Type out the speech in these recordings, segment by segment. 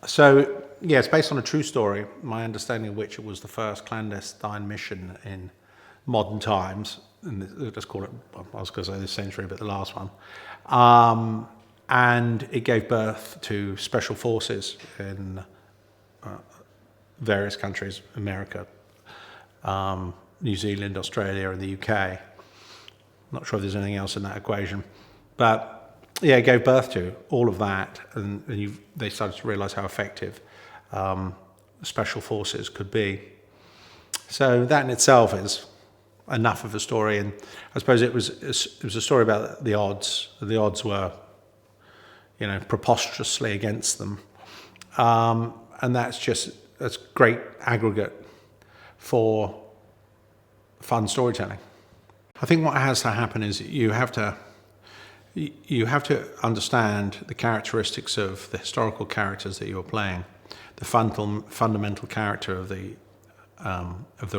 So, yeah, it's based on a true story, my understanding of which it was the first clandestine mission in modern times, and let's call it, I was going to say this century, but the last one. And it gave birth to special forces in various countries, America, New Zealand, Australia, and the UK. Not sure if there's anything else in that equation. But yeah, it gave birth to all of that, and they started to realise how effective special forces could be. So that in itself is enough of a story, and I suppose it was a story about the odds. The odds were, preposterously against them, and that's great aggregate for fun storytelling. I think what has to happen is you have to understand the characteristics of the historical characters that you're playing, the fundamental character of the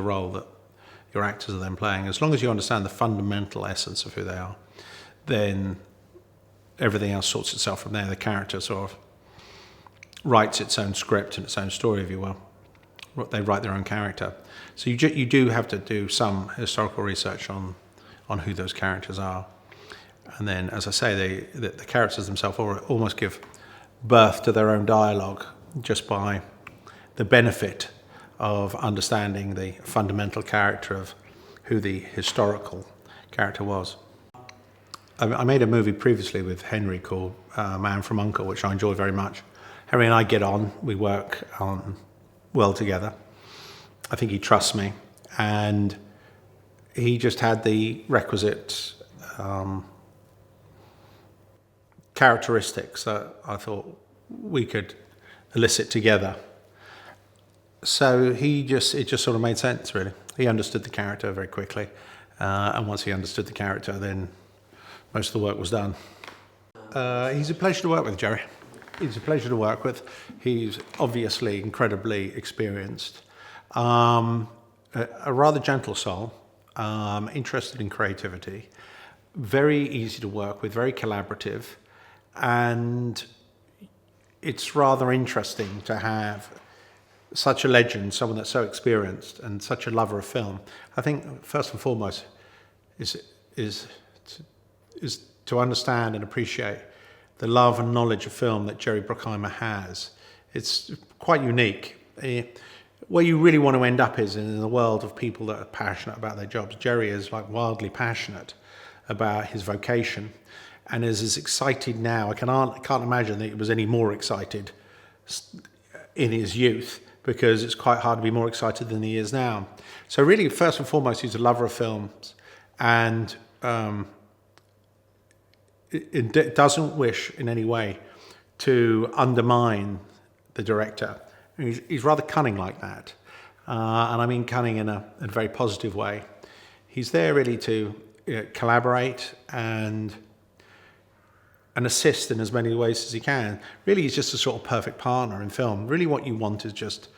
role that your actors are then playing. As long as you understand the fundamental essence of who they are, then everything else sorts itself from there. The character sort of writes its own script and its own story, if you will. They write their own character. So you do have to do some historical research on who those characters are. And then, as I say, the characters themselves almost give birth to their own dialogue just by the benefit of understanding the fundamental character of who the historical character was. I made a movie previously with Henry called Man from U.N.C.L.E., which I enjoy very much. Henry and I get on, we work well together. I think he trusts me, and he just had the requisite characteristics that I thought we could elicit together. So it just sort of made sense, really. He understood the character very quickly, and once he understood the character, then most of the work was done. He's a pleasure to work with, Jerry. He's a pleasure to work with. He's obviously incredibly experienced. A rather gentle soul, interested in creativity, very easy to work with, very collaborative, and it's rather interesting to have such a legend, someone that's so experienced and such a lover of film. I think first and foremost is to understand and appreciate the love and knowledge of film that Jerry Bruckheimer has. It's quite unique. Where you really want to end up is in the world of people that are passionate about their jobs. Jerry is like wildly passionate about his vocation and is as excited now. I can't imagine that he was any more excited in his youth, because it's quite hard to be more excited than he is now. So really, first and foremost, he's a lover of films, and it doesn't wish in any way to undermine the director. He's rather cunning like that, and I mean cunning in a very positive way. He's there really to collaborate and assist in as many ways as he can. Really, he's just a sort of perfect partner in film. Really what you want is just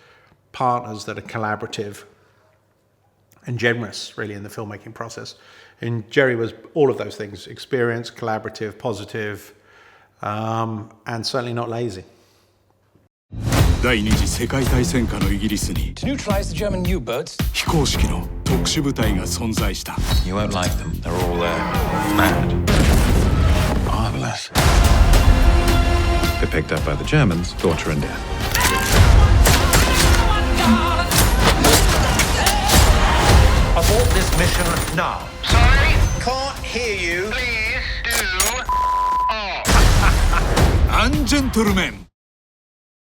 partners that are collaborative and generous, really, in the filmmaking process. And Jerry was all of those things: experienced, collaborative, positive, and certainly not lazy. 第二次世界大戦下のイギリスに To neutralize the German U-boats. 非公式の特殊部隊が存在した。 You won't like them. They're all mad. Marvelous. They're picked up by the Germans, torture and death. Abort this mission now. Sorry? Can't hear you. Please do. アンジェントルメン